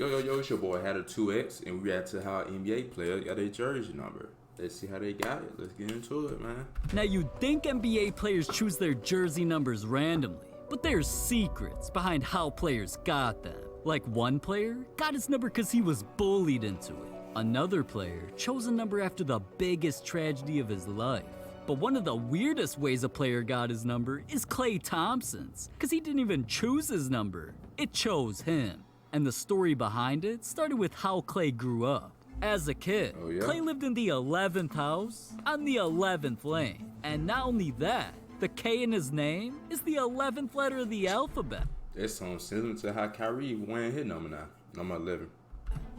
Yo, it's your boy had a 2X, and we react to how NBA players got their jersey number. Let's see how they got it. Let's get into it, man. Now, you'd think NBA players choose their jersey numbers randomly, but there's secrets behind how players got them. Like one player got his number because he was bullied into it. Another player chose a number after the biggest tragedy of his life. But one of the weirdest ways a player got his number is Klay Thompson's, because he didn't even choose his number. It chose him. And the story behind it started with how Klay grew up. As a kid, Klay lived in the 11th house on the 11th lane. And not only that, the K in his name is the 11th letter of the alphabet. That's something similar to how Kyrie wearing his number now, number 11.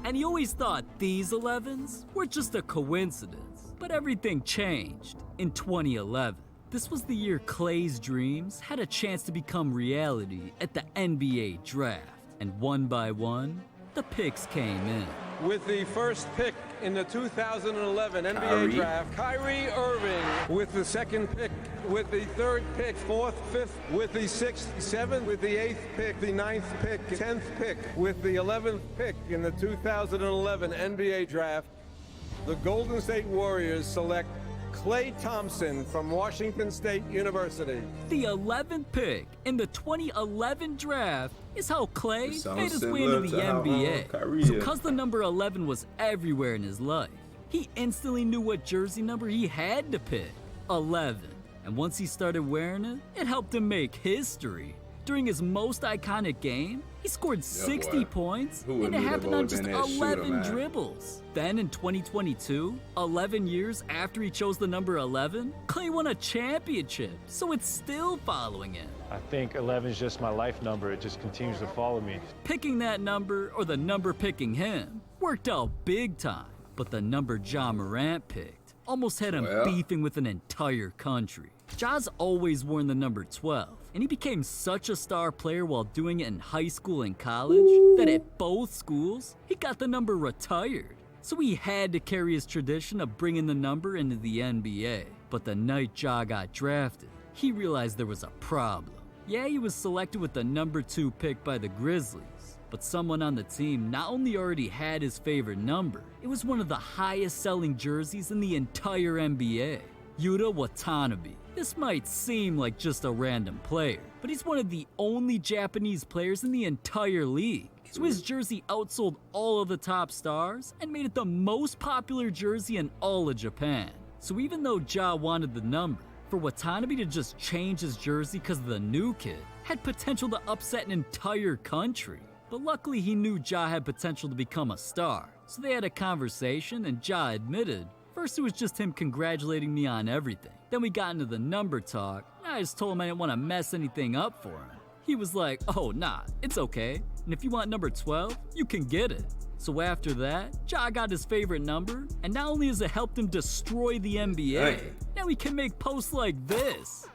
And he always thought these 11s were just a coincidence. But everything changed in 2011. This was the year Klay's dreams had a chance to become reality at the NBA draft. And one by one, the picks came in. With the first pick in the 2011 NBA draft, Kyrie Irving. With the second pick, with the third pick, fourth, fifth, with the sixth, seventh, with the eighth pick, the ninth pick, 10th pick, with the 11th pick in the 2011 NBA draft, the Golden State Warriors select Klay Thompson from Washington State University. The 11th pick in the 2011 draft is how Klay made his way into the NBA. So because the number 11 was everywhere in his life, he instantly knew what jersey number he had to pick, 11. And once he started wearing it, it helped him make history. During his most iconic game, he scored 60 points, and it happened on just 11 dribbles. Then in 2022, 11 years after he chose the number 11, Klay won a championship, so it's still following him. I think 11 is just my life number. It just continues to follow me. Picking that number, or the number picking him, worked out big time. But the number Ja Morant picked almost had him beefing with an entire country. Ja's always worn the number 12, and he became such a star player while doing it in high school and college that at both schools, he got the number retired. So he had to carry his tradition of bringing the number into the NBA. But the night Ja got drafted, he realized there was a problem. Yeah, he was selected with the number 2 pick by the Grizzlies, but someone on the team not only already had his favorite number, it was one of the highest selling jerseys in the entire NBA, Yuta Watanabe. This might seem like just a random player, but he's one of the only Japanese players in the entire league. So his jersey outsold all of the top stars and made it the most popular jersey in all of Japan. So even though Ja wanted the number, for Watanabe to just change his jersey because of the new kid had potential to upset an entire country. But luckily he knew Ja had potential to become a star. So they had a conversation and Ja admitted, first it was just him congratulating me on everything. Then we got into the number talk, and I just told him I didn't want to mess anything up for him. He was like, oh nah, it's okay, and if you want number 12, you can get it. So after that, Ja got his favorite number, and not only has it helped him destroy the NBA, now he can make posts like this.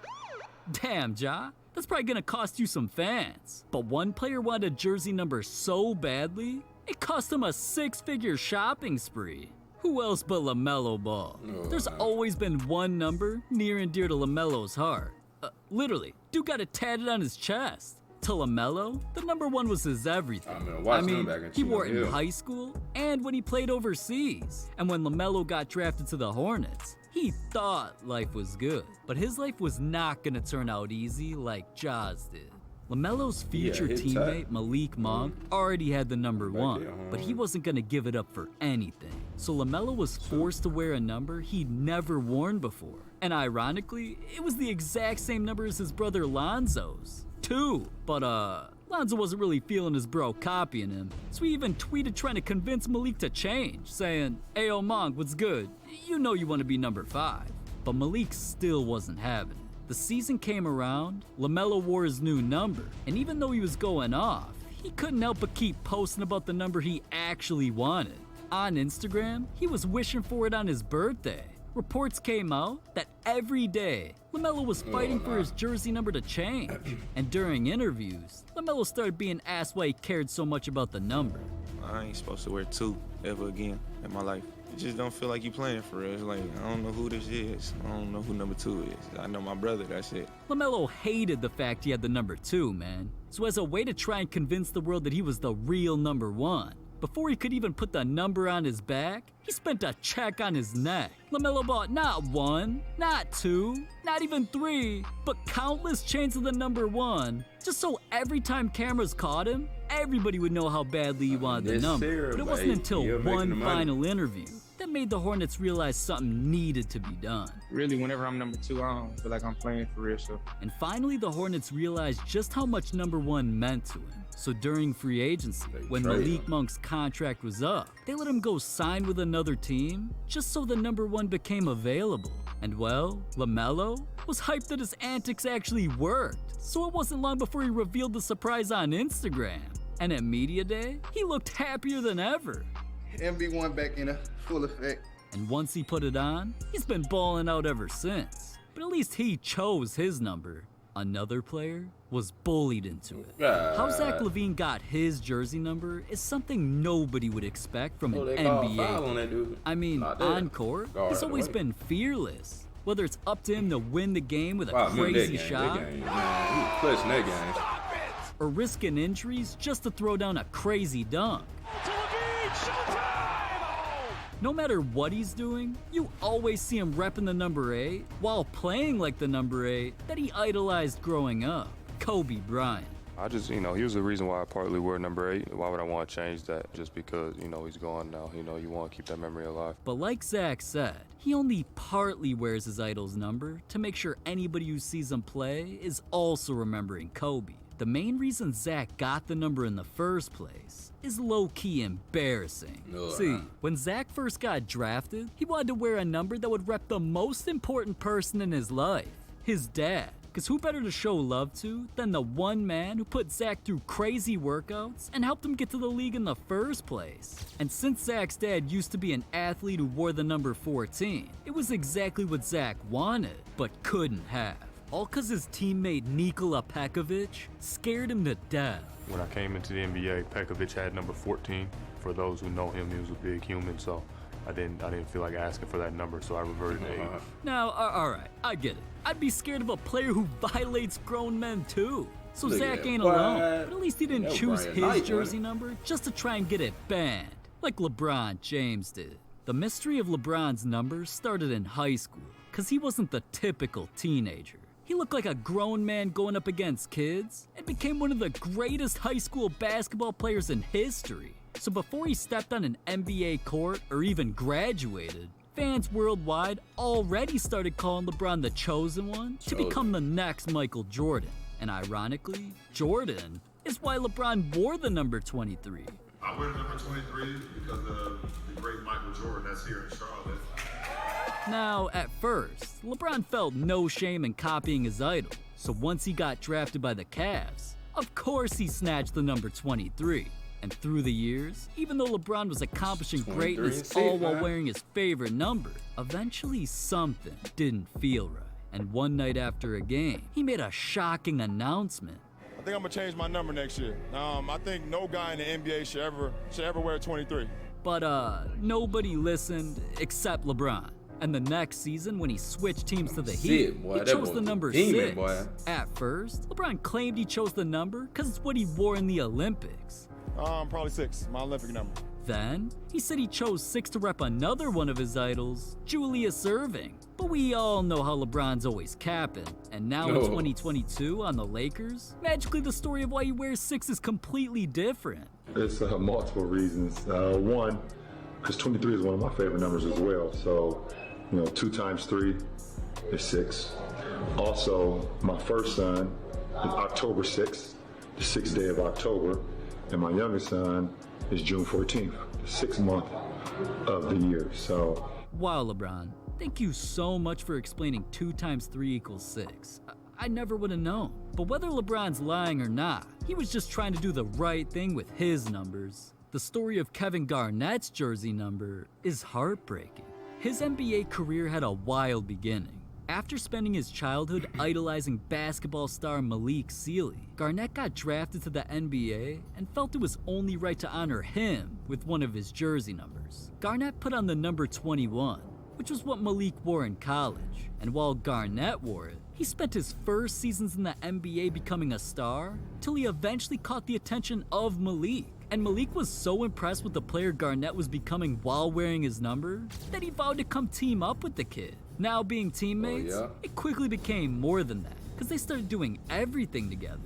Damn, Ja, that's probably gonna cost you some fans. But one player wanted a jersey number so badly, it cost him a 6-figure shopping spree. Who else but LaMelo Ball? There's always been one number near and dear to LaMelo's heart. Literally, dude got it tatted on his chest. To LaMelo, the number 1 was his everything. I mean, he wore it in high school and when he played overseas. And when LaMelo got drafted to the Hornets, he thought life was good. But his life was not gonna turn out easy like Ja's did. LaMelo's future teammate, Malik Monk, already had the number 1, but he wasn't gonna give it up for anything. So LaMelo was forced to wear a number he'd never worn before. And ironically, it was the exact same number as his brother Lonzo's, 2. But Lonzo wasn't really feeling his bro copying him, so he even tweeted trying to convince Malik to change, saying, "Ayo Monk, what's good? You know you want to be number 5. But Malik still wasn't having it. The season came around, LaMelo wore his new number, and even though he was going off, he couldn't help but keep posting about the number he actually wanted. On Instagram, he was wishing for it on his birthday. Reports came out that every day, LaMelo was fighting for his jersey number to change. And during interviews, LaMelo started being asked why he cared so much about the number. I ain't supposed to wear 2 ever again in my life. It just don't feel like you playing for real. It's like, I don't know who this is. I don't know who number 2 is. I know my brother, that's it. LaMelo hated the fact he had the number 2, man. So as a way to try and convince the world that he was the real number 1, Before he could even put the number on his back, he spent a check on his neck. LaMelo bought not 1, not 2, not even 3, but countless chains of the number 1, just so every time cameras caught him, everybody would know how badly he wanted the number. But it wasn't until one final interview that made the Hornets realize something needed to be done. Really, whenever I'm number 2, I don't feel like I'm playing for real. So. And finally, the Hornets realized just how much number 1 meant to him. So during free agency, when Malik Monk's contract was up, they let him go sign with another team just so the number 1 became available. And well, LaMelo was hyped that his antics actually worked. So it wasn't long before he revealed the surprise on Instagram. And at Media Day, he looked happier than ever. MB1 back in a full effect. And once he put it on, he's been balling out ever since. But at least he chose his number. Another player was bullied into it. How Zach LaVine got his jersey number is something nobody would expect from an NBA. I mean, on court, he's always been fearless. Whether it's up to him to win the game with a crazy shot, or risking injuries just to throw down a crazy dunk. No matter what he's doing, you always see him repping the number 8 while playing like the number 8 that he idolized growing up, Kobe Bryant. I just, he was the reason why I partly wear number 8. Why would I want to change that? Just because, he's gone now. You want to keep that memory alive. But like Zach said, he only partly wears his idol's number to make sure anybody who sees him play is also remembering Kobe. The main reason Zach got the number in the first place is low-key embarrassing. See, when Zach first got drafted, he wanted to wear a number that would rep the most important person in his life, his dad. Because who better to show love to than the one man who put Zach through crazy workouts and helped him get to the league in the first place? And since Zach's dad used to be an athlete who wore the number 14, it was exactly what Zach wanted, but couldn't have. All because his teammate Nikola Pekovic scared him to death. When I came into the NBA, Pekovic had number 14. For those who know him, he was a big human, so I didn't feel like asking for that number, so I reverted to 8. Now, all right, I get it. I'd be scared of a player who violates grown men too. So Zach ain't alone, but at least he didn't choose his jersey number just to try and get it banned, like LeBron James did. The mystery of LeBron's number started in high school, because he wasn't the typical teenager. He looked like a grown man going up against kids and became one of the greatest high school basketball players in history. So before he stepped on an NBA court or even graduated, fans worldwide already started calling LeBron the chosen one to become the next Michael Jordan. And ironically, Jordan is why LeBron wore the number 23. I wear number 23 because of the great Michael Jordan that's here in Charlotte. Now, at first, LeBron felt no shame in copying his idol. So once he got drafted by the Cavs, of course he snatched the number 23. And through the years, even though LeBron was accomplishing greatness all while wearing his favorite number, eventually something didn't feel right. And one night after a game, he made a shocking announcement. I think I'm gonna change my number next year. I think no guy in the NBA should ever wear 23. But nobody listened except LeBron. And the next season, when he switched teams to the Heat, he chose the number 6. At first, LeBron claimed he chose the number because it's what he wore in the Olympics. Probably 6, my Olympic number. Then, he said he chose 6 to rep another one of his idols, Julius Erving. But we all know how LeBron's always capping. And now in 2022 on the Lakers, magically the story of why he wears 6 is completely different. It's multiple reasons. One, because 23 is one of my favorite numbers as well. So, 2 times 3 is 6. Also, my first son is October 6th, the 6th day of October. And my youngest son is June 14th, the 6th month of the year. So, wow, LeBron, thank you so much for explaining 2 times 3 equals 6. I never would have known. But whether LeBron's lying or not, he was just trying to do the right thing with his numbers. The story of Kevin Garnett's jersey number is heartbreaking. His NBA career had a wild beginning. After spending his childhood idolizing basketball star Malik Sealy, Garnett got drafted to the NBA and felt it was only right to honor him with one of his jersey numbers. Garnett put on the number 21, which was what Malik wore in college. And while Garnett wore it, he spent his first seasons in the NBA becoming a star, till he eventually caught the attention of Malik. And Malik was so impressed with the player Garnett was becoming while wearing his number that he vowed to come team up with the kid. Now being teammates, it quickly became more than that, because they started doing everything together.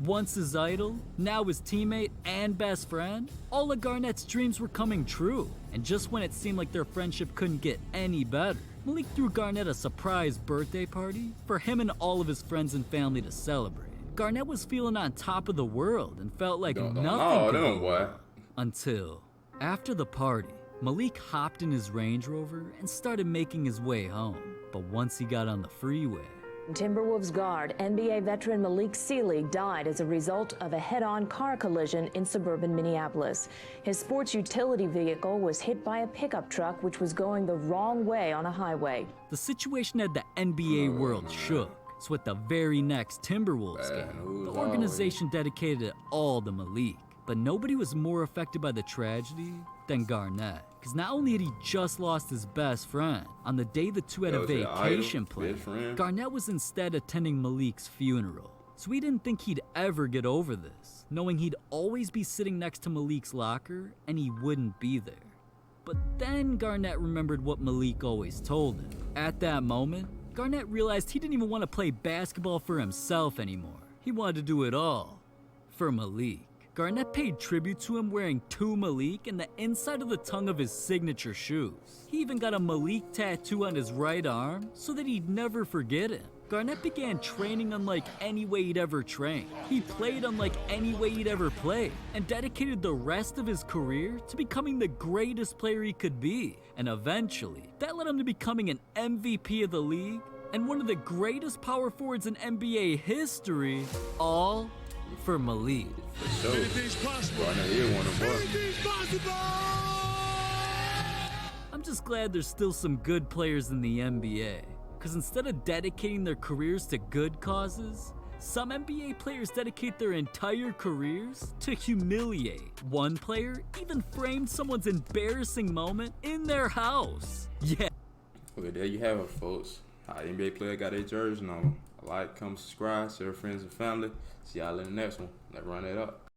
Once his idol, now his teammate and best friend, all of Garnett's dreams were coming true. And just when it seemed like their friendship couldn't get any better, Malik threw Garnett a surprise birthday party for him and all of his friends and family to celebrate. Garnett was feeling on top of the world and felt like nothing could go wrong. Until, after the party, Malik hopped in his Range Rover and started making his way home. But once he got on the freeway, Timberwolves guard, NBA veteran Malik Sealy died as a result of a head-on car collision in suburban Minneapolis. His sports utility vehicle was hit by a pickup truck which was going the wrong way on a highway. The situation had the NBA world shook. So at the very next Timberwolves game, the organization dedicated it all to Malik. But nobody was more affected by the tragedy than Garnett. Because not only had he just lost his best friend, on the day the two had a vacation planned, Garnett was instead attending Malik's funeral. So he didn't think he'd ever get over this, knowing he'd always be sitting next to Malik's locker and he wouldn't be there. But then Garnett remembered what Malik always told him. At that moment, Garnett realized he didn't even want to play basketball for himself anymore. He wanted to do it all for Malik. Garnett paid tribute to him wearing to Malik and the inside of the tongue of his signature shoes. He even got a Malik tattoo on his right arm so that he'd never forget him. Garnett began training unlike any way he'd ever trained. He played unlike any way he'd ever played, and dedicated the rest of his career to becoming the greatest player he could be. And eventually, that led him to becoming an MVP of the league and one of the greatest power forwards in NBA history, all for Malik. Anything's possible. Anything's possible. I'm just glad there's still some good players in the NBA. Because instead of dedicating their careers to good causes, some NBA players dedicate their entire careers to humiliate. One player even framed someone's embarrassing moment in their house. Yeah. Well, there you have it, folks. How NBA player got their jersey on. Like, comment, subscribe, share with friends and family. See y'all in the next one. Let's run it up.